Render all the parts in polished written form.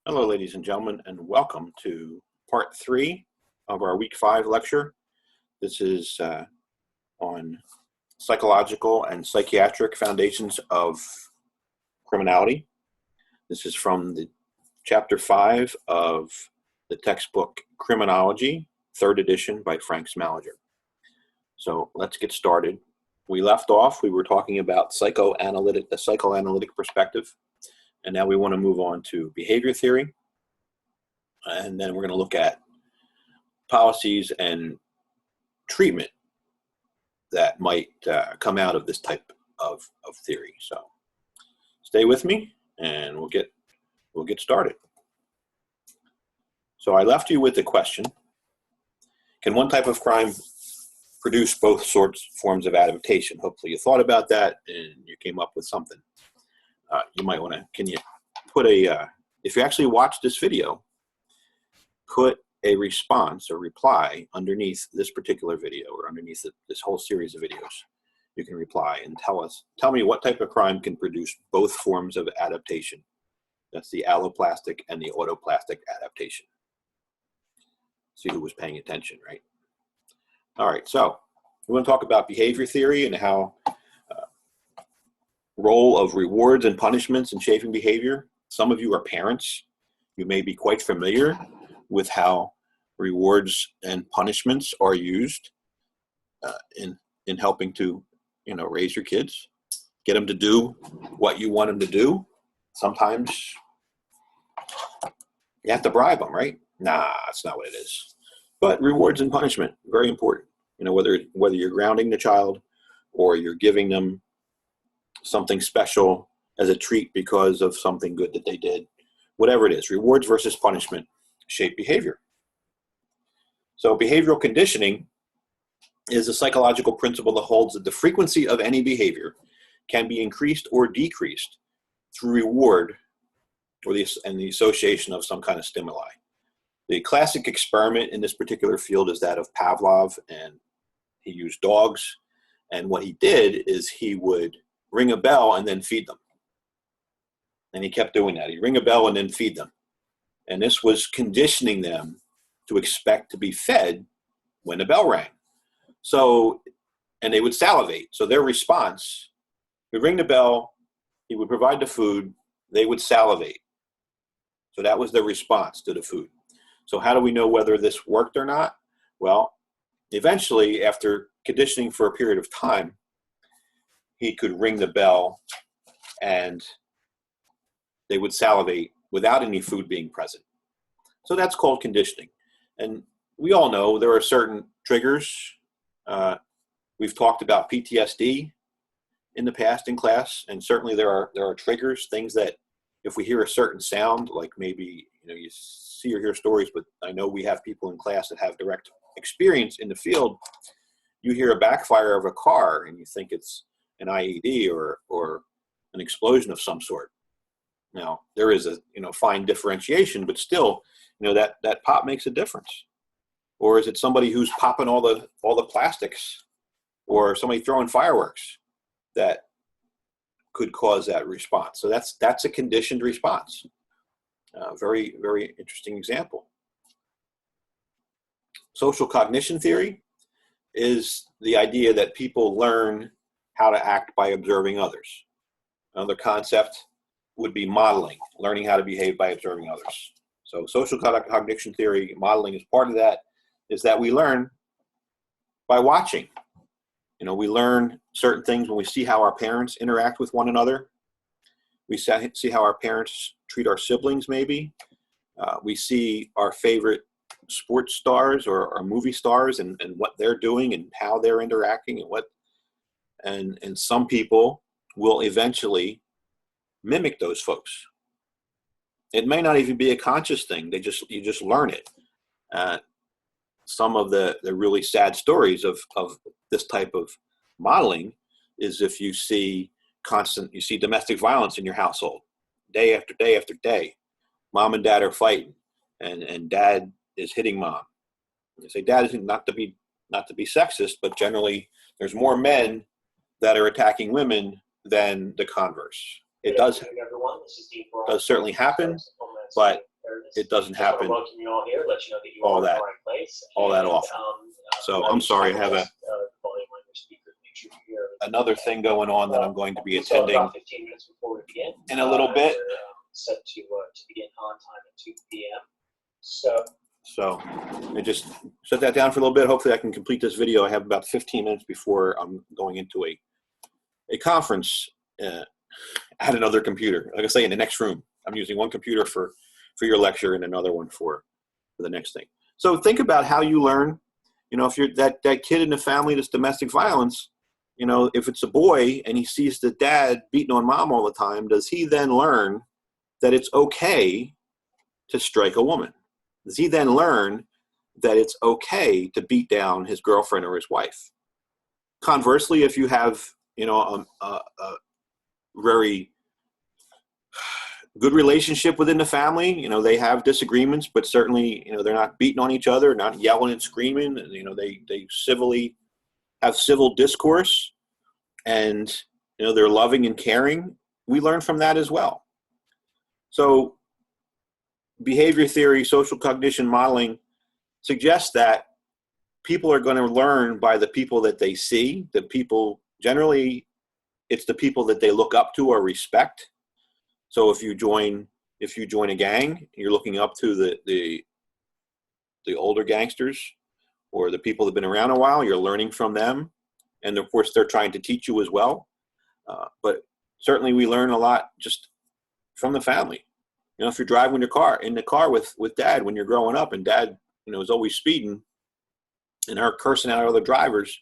Hello, ladies and gentlemen, and welcome to part 3 of our week 5 lecture. This is on psychological and psychiatric foundations of criminality. This is from the chapter 5 of the textbook Criminology, 3rd edition by Frank Smalager. So let's get started. We left off, we were talking about the psychoanalytic perspective. And now we want to move on to behavior theory. And then we're going to look at policies and treatment that might come out of this type of theory. So stay with me and we'll get started. So I left you with the question, can one type of crime produce both forms of adaptation? Hopefully you thought about that and you came up with something. You might want to, can you put if you actually watch this video, put a response or reply underneath this particular video or underneath this whole series of videos. You can reply and tell me what type of crime can produce both forms of adaptation. That's the alloplastic and the autoplastic adaptation. See who was paying attention, right? All right, so we're going to talk about behavior theory and how role of rewards and punishments in shaping behavior. Some of you are parents. You may be quite familiar with how rewards and punishments are used in helping to, raise your kids, get them to do what you want them to do. Sometimes you have to bribe them, right? Nah, that's not what it is. But rewards and punishment, very important. Whether you're grounding the child or you're giving them something special as a treat because of something good that they did, whatever it is, rewards versus punishment shape behavior. So behavioral conditioning is a psychological principle that holds that the frequency of any behavior can be increased or decreased through reward and the association of some kind of stimuli. The classic experiment in this particular field is that of Pavlov, and he used dogs, and what he did is he would ring a bell and then feed them. And he kept doing that. He'd ring a bell and then feed them. And this was conditioning them to expect to be fed when the bell rang. So, and they would salivate. So their response, he'd ring the bell, he would provide the food, they would salivate. So that was their response to the food. So how do we know whether this worked or not? Well, eventually, after conditioning for a period of time, he could ring the bell and they would salivate without any food being present. So that's called conditioning. And we all know there are certain triggers. We've talked about PTSD in the past in class, and certainly there are triggers, things that if we hear a certain sound, like maybe you see or hear stories, but I know we have people in class that have direct experience in the field. You hear a backfire of a car and you think it's an IED or an explosion of some sort. Now, there is a fine differentiation, but still, that pop makes a difference. Or is it somebody who's popping all the plastics, or somebody throwing fireworks that could cause that response? So that's a conditioned response. Very, very interesting example. Social cognition theory is the idea that people learn how to act by observing others. Another concept would be modeling, learning how to behave by observing others. So social cognition theory, modeling is part of that, is that we learn by watching. We learn certain things when we see how our parents interact with one another. We see how our parents treat our siblings maybe. We see our favorite sports stars or movie stars and what they're doing and how they're interacting and some people will eventually mimic those folks. It may not even be a conscious thing. You just learn it. Some of the really sad stories of this type of modeling is if you see domestic violence in your household, day after day after day. Mom and dad are fighting, and dad is hitting mom. You say dad isn't not to be sexist, but generally there's more men that are attacking women than the converse. It does certainly happen, but it doesn't happen. Welcome you all here. Let you know that you all are that, in the right place. all that often. So I'm sorry, I have volume on your speaker. Make sure you hear another thing going on that I'm going to be so attending about 15 minutes before we begin. In a little bit. We're set to begin on time at 2 p.m. So I just set that down for a little bit. Hopefully I can complete this video. I have about 15 minutes before I'm going into a conference at another computer. Like I say, in the next room. I'm using one computer for your lecture and another one for the next thing. So think about how you learn. You know, if you're that kid in the family that's domestic violence, you know, if it's a boy and he sees the dad beating on mom all the time, does he then learn that it's okay to strike a woman? Does he then learn that it's okay to beat down his girlfriend or his wife? Conversely, if you have, you know, a very good relationship within the family, you know, they have disagreements, but certainly, you know, they're not beating on each other, not yelling and screaming, and, you know, they civilly have civil discourse, and, you know, they're loving and caring. We learn from that as well. So behavior theory, social cognition modeling suggests that people are going to learn by the people that they see. The people, generally, it's the people that they look up to or respect. So if you join a gang, you're looking up to the older gangsters or the people that have been around a while. You're learning from them, and of course they're trying to teach you as well. But certainly we learn a lot just from the family. You know, if you're driving in the car with dad when you're growing up, and dad, you know, is always speeding and are cursing out other drivers,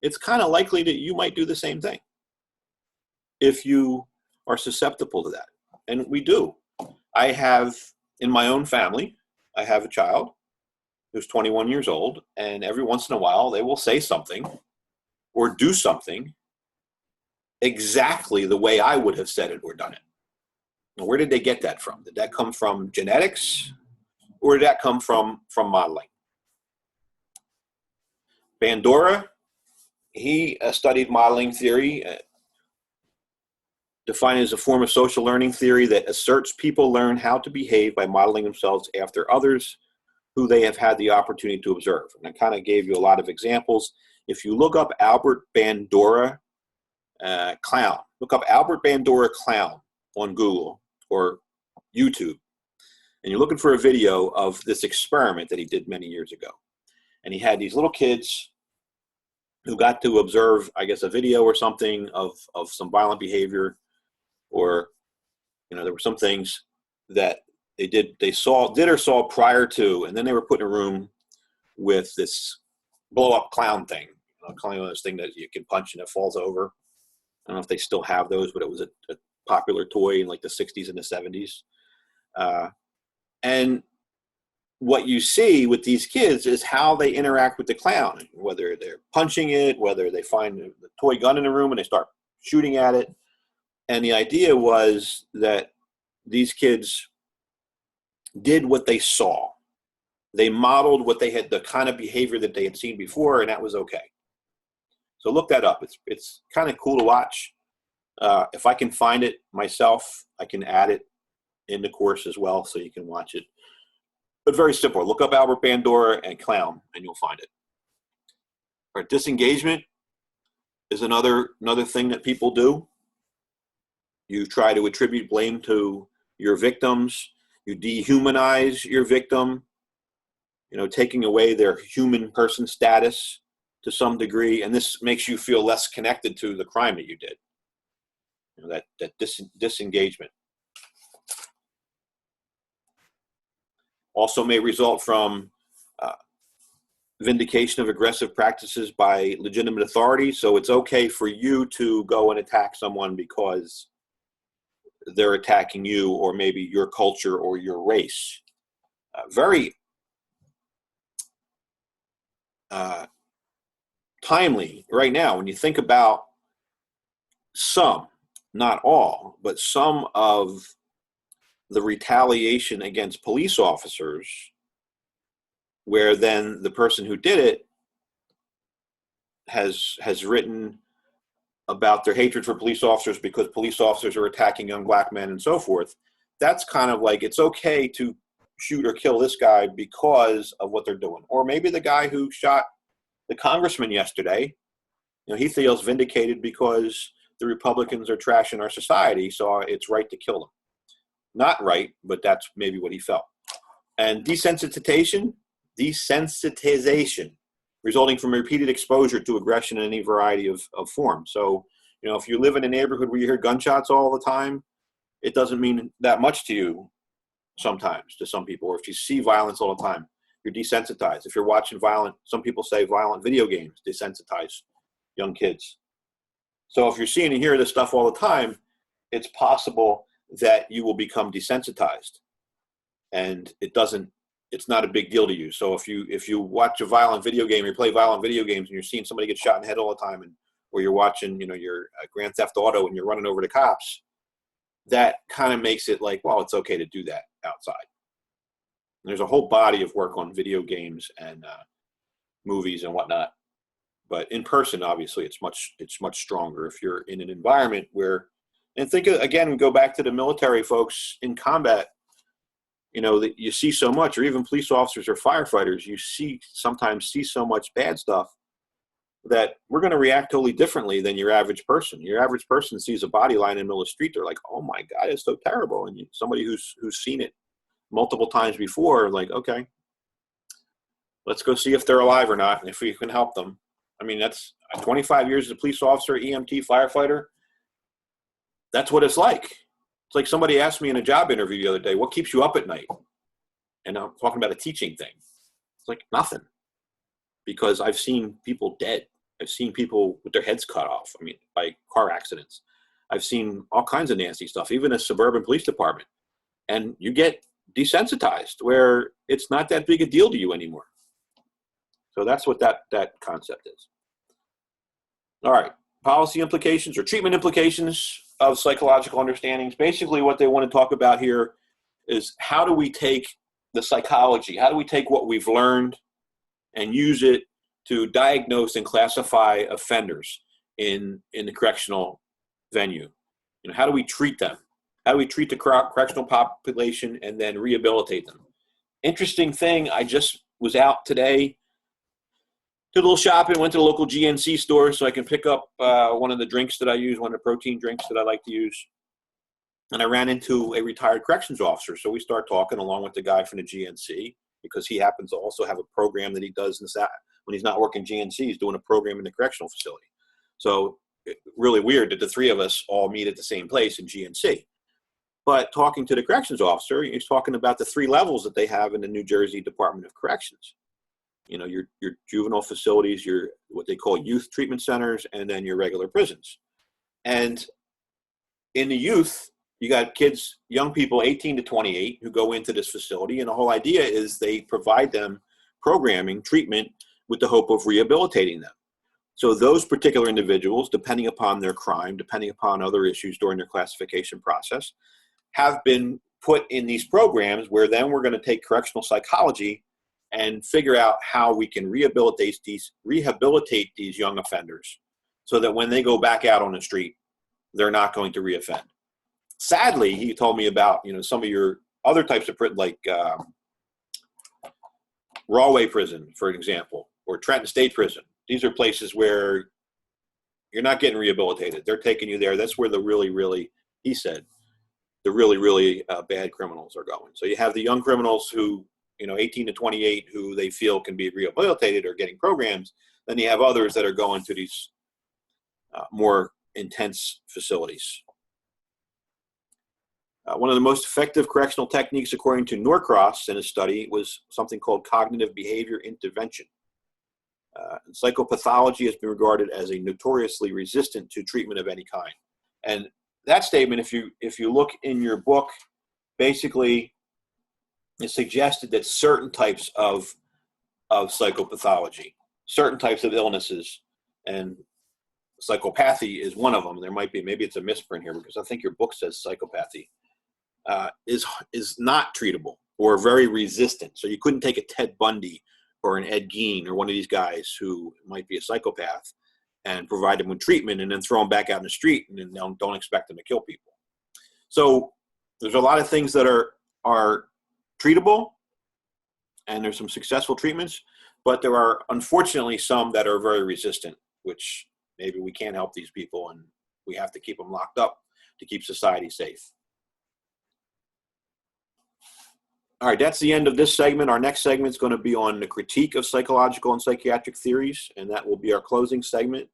it's kind of likely that you might do the same thing if you are susceptible to that. And we do. I have, in my own family, I have a child who's 21 years old, and every once in a while they will say something or do something exactly the way I would have said it or done it. Now, where did they get that from? Did that come from genetics, or did that come from modeling? Bandura, he studied modeling theory, defined as a form of social learning theory that asserts people learn how to behave by modeling themselves after others who they have had the opportunity to observe. And I kind of gave you a lot of examples. If you look up Albert Bandura clown, look up Albert Bandura clown on Google or YouTube, and you're looking for a video of this experiment that he did many years ago. And he had these little kids who got to observe, I guess, a video or something of some violent behavior, or, you know, there were some things that they saw prior to, and then they were put in a room with this blow-up clown thing, kind of this thing that you can punch and it falls over. I don't know if they still have those, but it was a popular toy in like the 60s and the 70s. And what you see with these kids is how they interact with the clown, whether they're punching it, whether they find the toy gun in the room and they start shooting at it. And the idea was that these kids did what they saw. They modeled what they had, the kind of behavior that they had seen before, and that was okay. So look that up. It's kind of cool to watch. If I can find it myself, I can add it in the course as well, so you can watch it. But very simple. Look up Albert Bandura and clown, and you'll find it. All right, disengagement is another thing that people do. You try to attribute blame to your victims. You dehumanize your victim, you know, taking away their human person status to some degree, and this makes you feel less connected to the crime that you did. You know, that disengagement. Also may result from vindication of aggressive practices by legitimate authority. So it's okay for you to go and attack someone because they're attacking you, or maybe your culture or your race. Very timely right now when you think about some, not all, but some of the retaliation against police officers, where then the person who did it has written about their hatred for police officers because police officers are attacking young black men and so forth. That's kind of like, it's okay to shoot or kill this guy because of what they're doing. Or maybe the guy who shot the congressman yesterday, he feels vindicated because the Republicans are trashing our society, so it's right to kill them. Not right, but that's maybe what he felt. And desensitization resulting from repeated exposure to aggression in any variety of forms. So, if you live in a neighborhood where you hear gunshots all the time, it doesn't mean that much to you sometimes, to some people. Or if you see violence all the time, you're desensitized. If you're watching some people say violent video games desensitize young kids. So if you're seeing and hearing this stuff all the time, it's possible that you will become desensitized. And it's not a big deal to you. So if you watch a violent video game, or play violent video games, and you're seeing somebody get shot in the head all the time, or you're watching, your Grand Theft Auto and you're running over the cops, that kind of makes it like, well, it's okay to do that outside. And there's a whole body of work on video games and movies and whatnot. But in person, obviously, it's much stronger if you're in an environment where, and think again, go back to the military folks in combat. That you see so much, or even police officers or firefighters, you sometimes see so much bad stuff that we're going to react totally differently than your average person. Your average person sees a body lying in the middle of the street, they're like, "Oh my God, it's so terrible." And somebody who's seen it multiple times before, like, okay, let's go see if they're alive or not, and if we can help them. I mean, that's 25 years as a police officer, EMT, firefighter. That's what it's like. It's like somebody asked me in a job interview the other day, what keeps you up at night? And I'm talking about a teaching thing. It's like nothing, because I've seen people dead. I've seen people with their heads cut off, by car accidents. I've seen all kinds of nasty stuff, even a suburban police department. And you get desensitized where it's not that big a deal to you anymore. So that's what that concept is. All right, policy implications or treatment implications of psychological understandings. Basically what they want to talk about here is, how do we take the psychology, how do we take what we've learned and use it to diagnose and classify offenders in the correctional venue? How do we treat them? How do we treat the correctional population and then rehabilitate them? Interesting thing, I just was out today, did a little shopping, went to the local GNC store so I can pick up one of the drinks that I use, one of the protein drinks that I like to use. And I ran into a retired corrections officer. So we start talking along with the guy from the GNC, because he happens to also have a program that he does when he's not working GNC, he's doing a program in the correctional facility. So really weird that the three of us all meet at the same place in GNC. But talking to the corrections officer, he's talking about the 3 levels that they have in the New Jersey Department of Corrections. Your juvenile facilities, your what they call youth treatment centers, and then your regular prisons. And in the youth, you got kids, young people 18 to 28 who go into this facility, and the whole idea is they provide them programming, treatment, with the hope of rehabilitating them. So those particular individuals, depending upon their crime, depending upon other issues during their classification process, have been put in these programs where then we're going to take correctional psychology and figure out how we can rehabilitate these young offenders so that when they go back out on the street, they're not going to reoffend. Sadly, he told me about, some of your other types of prison, like Rahway Prison, for example, or Trenton State Prison. These are places where you're not getting rehabilitated. They're taking you there. That's where the really, he said, the really bad criminals are going. So you have the young criminals who, 18 to 28, who they feel can be rehabilitated or getting programs. Then you have others that are going to these more intense facilities. One of the most effective correctional techniques, according to Norcross in a study, was something called cognitive behavior intervention. And psychopathology has been regarded as a notoriously resistant to treatment of any kind. And that statement, if you look in your book, basically it suggested that certain types of psychopathology, certain types of illnesses, and psychopathy is one of them. There might be, maybe it's a misprint here because I think your book says psychopathy, is not treatable or very resistant. So you couldn't take a Ted Bundy or an Ed Gein or one of these guys who might be a psychopath and provide them with treatment and then throw them back out in the street and then don't expect them to kill people. So there's a lot of things that are treatable, and there's some successful treatments, but there are unfortunately some that are very resistant, which maybe we can't help these people and we have to keep them locked up to keep society safe. All right, that's the end of this segment. Our next segment is going to be on the critique of psychological and psychiatric theories, and that will be our closing segment.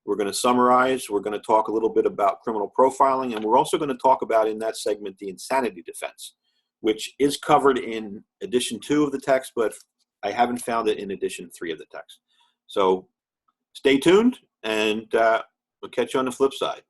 We're going to summarize. We're going to talk a little bit about criminal profiling, and we're also going to talk about in that segment the insanity defense, which is covered in edition 2 of the text, but I haven't found it in edition 3 of the text. So stay tuned, and we'll catch you on the flip side.